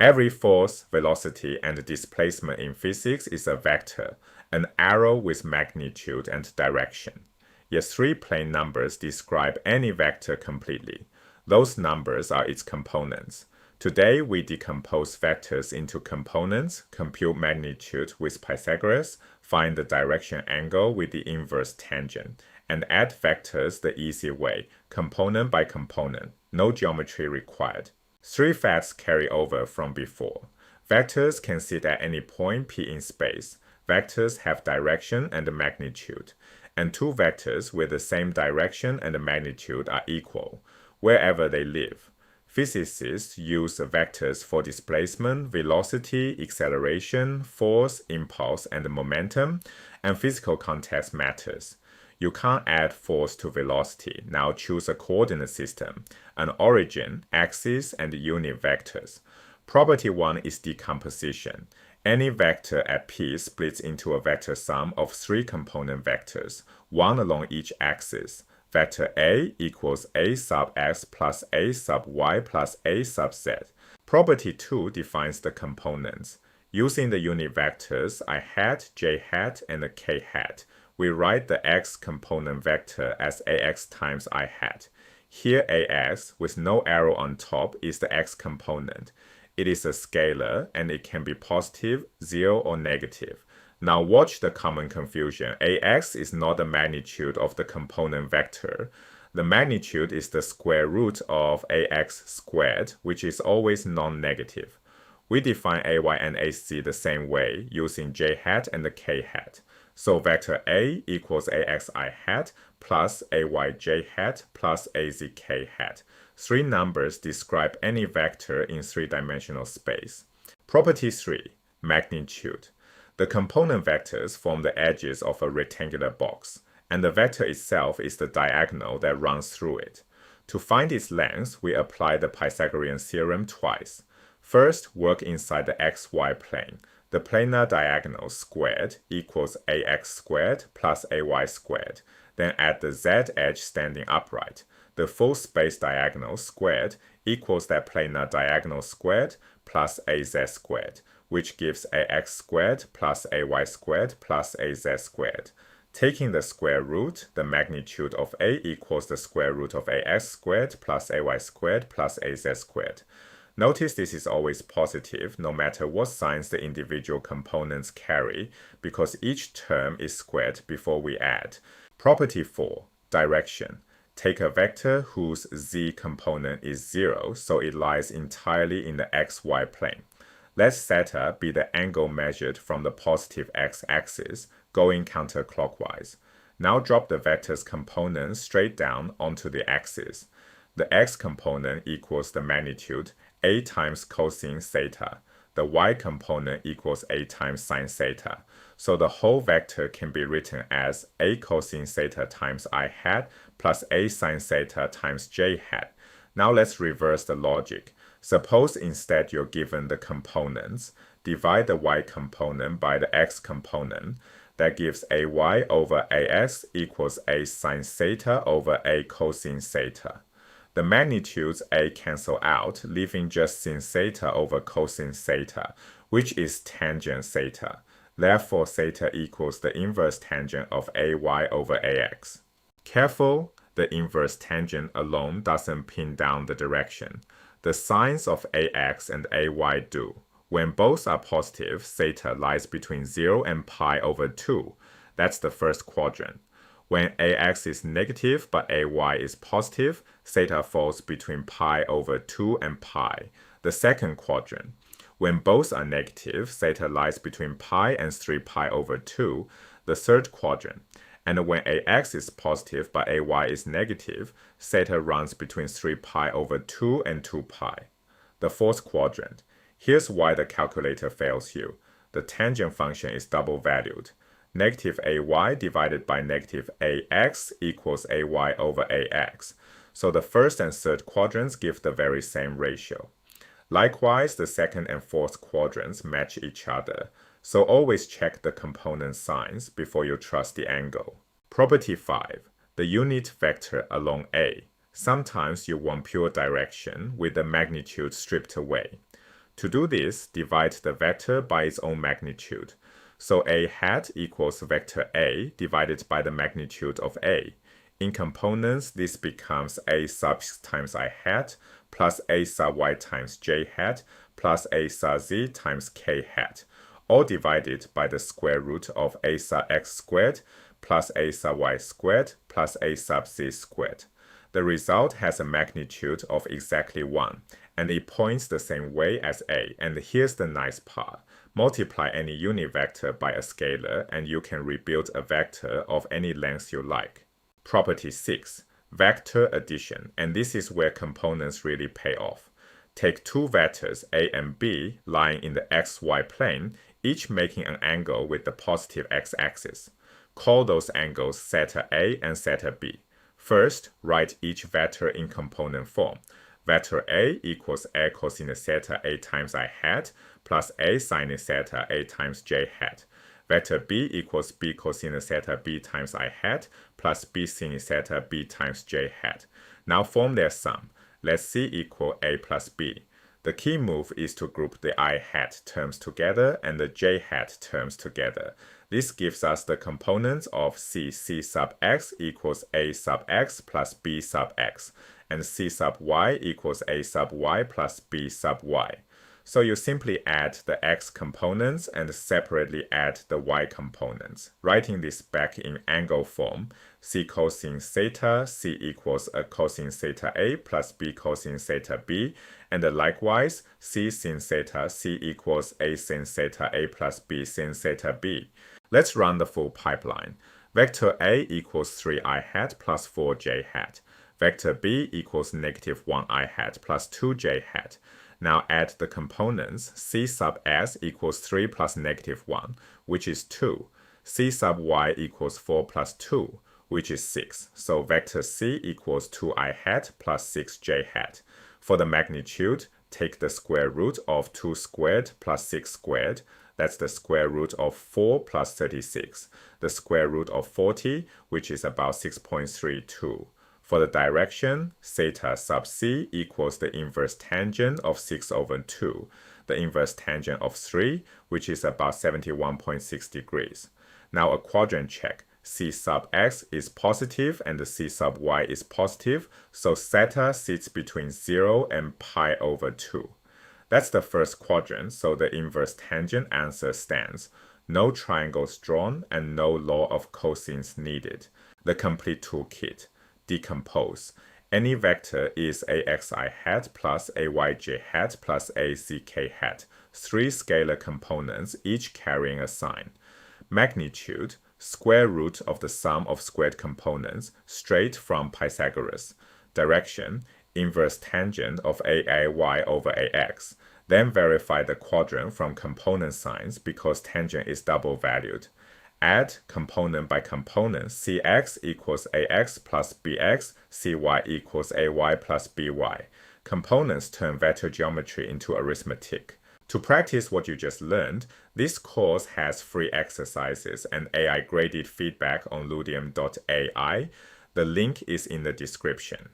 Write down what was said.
Every force, velocity, and displacement in physics is a vector, an arrow with magnitude and direction. Yet three plain numbers describe any vector completely. Those numbers are its components. Today, we decompose vectors into components, compute magnitude with Pythagoras, find the direction angle with the inverse tangent, and add vectors the easy way, component by component, no geometry required. Three facts carry over from before. Vectors can sit at any point P in space. Vectors have direction and magnitude. And two vectors with the same direction and magnitude are equal, wherever they live. Physicists use vectors for displacement, velocity, acceleration, force, impulse, and momentum, and physical context matters. You can't add force to velocity. Now choose a coordinate system, an origin, axis, and unit vectors. Property 1 is decomposition. Any vector at P splits into a vector sum of three component vectors, one along each axis. Vector A equals A sub x plus A sub y plus A sub z. Property 2 defines the components. Using the unit vectors I hat, j hat, and k hat, we write the x component vector as ax times I hat. Here ax, with no arrow on top, is the x component. It is a scalar, and it can be positive, 0, or negative. Now watch the common confusion. Ax is not the magnitude of the component vector. The magnitude is the square root of ax squared, which is always non-negative. We define ay and az the same way, using j hat and the k hat. So vector A equals ax I hat plus ay j hat plus az k hat. Three numbers describe any vector in three-dimensional space. Property 3, magnitude. The component vectors form the edges of a rectangular box, and the vector itself is the diagonal that runs through it. To find its length, we apply the Pythagorean theorem twice. First, work inside the xy plane. The planar diagonal squared equals ax squared plus ay squared. Then add the z edge standing upright. The full space diagonal squared equals that planar diagonal squared plus az squared, which gives ax squared plus ay squared plus az squared. Taking the square root, the magnitude of A equals the square root of ax squared plus ay squared plus az squared. Notice this is always positive no matter what signs the individual components carry, because each term is squared before we add. Property 4, direction. Take a vector whose z component is 0, so it lies entirely in the xy plane. Let theta be the angle measured from the positive x-axis, going counterclockwise. Now drop the vector's components straight down onto the axis. The x component equals the magnitude a times cosine theta. The y component equals a times sine theta. So the whole vector can be written as a cosine theta times I hat plus a sine theta times j hat. Now let's reverse the logic. Suppose instead you're given the components. Divide the y component by the x component. That gives ay over ax equals a sine theta over a cosine theta. The magnitudes A cancel out, leaving just sin theta over cosine theta, which is tangent theta. Therefore, theta equals the inverse tangent of ay over ax. Careful, the inverse tangent alone doesn't pin down the direction. The sines of ax and ay do. When both are positive, theta lies between 0 and pi over 2. That's the first quadrant. When ax is negative but ay is positive, theta falls between pi over 2 and pi, the second quadrant. When both are negative, theta lies between pi and 3 pi over 2, the third quadrant. And when ax is positive but ay is negative, theta runs between 3 pi over 2 and 2 pi, the fourth quadrant. Here's why the calculator fails you. The tangent function is double valued. Negative ay divided by negative ax equals ay over ax. So the first and third quadrants give the very same ratio. Likewise, the second and fourth quadrants match each other. So always check the component signs before you trust the angle. Property 5. The unit vector along A. Sometimes you want pure direction with the magnitude stripped away. To do this, divide the vector by its own magnitude. So A hat equals vector A divided by the magnitude of A. In components, this becomes A sub x times I hat plus A sub y times j hat plus A sub z times k hat, all divided by the square root of A sub x squared plus A sub y squared plus A sub z squared. The result has a magnitude of exactly 1, and it points the same way as A. And here's the nice part. Multiply any unit vector by a scalar, and you can rebuild a vector of any length you like. Property 6. Vector addition, and this is where components really pay off. Take two vectors A and B lying in the xy plane, each making an angle with the positive x-axis. Call those angles theta A and theta B. First, write each vector in component form. Vector A equals A cosine theta A times I hat plus A sine theta A times j hat. Vector B equals B cosine theta B times I hat plus B sin theta B times j hat. Now form their sum. Let C equal A plus B. The key move is to group the I hat terms together and the j hat terms together. This gives us the components of C sub x equals A sub x plus B sub x, and C sub y equals A sub y plus B sub y. So you simply add the x components and separately add the y components. Writing this back in angle form, C cosine theta, C equals a cosine theta A plus B cosine theta B, and likewise, C sin theta, C equals A sin theta A plus B sin theta B. Let's run the full pipeline. Vector A equals 3i hat plus 4j hat. Vector B equals negative 1i hat plus 2j hat. Now add the components. C sub s equals 3 plus negative 1, which is 2. C sub y equals 4 plus 2, which is 6. So vector C equals 2i hat plus 6j hat. For the magnitude, take the square root of 2 squared plus 6 squared. That's the square root of 4 plus 36. The square root of 40, which is about 6.32. For the direction, theta sub c equals the inverse tangent of 6 over 2, the inverse tangent of 3, which is about 71.6 degrees. Now a quadrant check. C sub x is positive and the C sub y is positive, so theta sits between 0 and pi over 2. That's the first quadrant, so the inverse tangent answer stands. No triangles drawn and no law of cosines needed. The complete toolkit. Decompose. Any vector is Axi hat plus Ayj hat plus Azk hat. 3 scalar components, each carrying a sign. Magnitude, square root of the sum of squared components, straight from Pythagoras. Direction, inverse tangent of Aay over Ax. Then verify the quadrant from component signs because tangent is double valued. Add component by component. Cx equals Ax plus Bx, Cy equals Ay plus By. Components turn vector geometry into arithmetic. To practice what you just learned, this course has free exercises and AI graded feedback on ludium.ai. The link is in the description.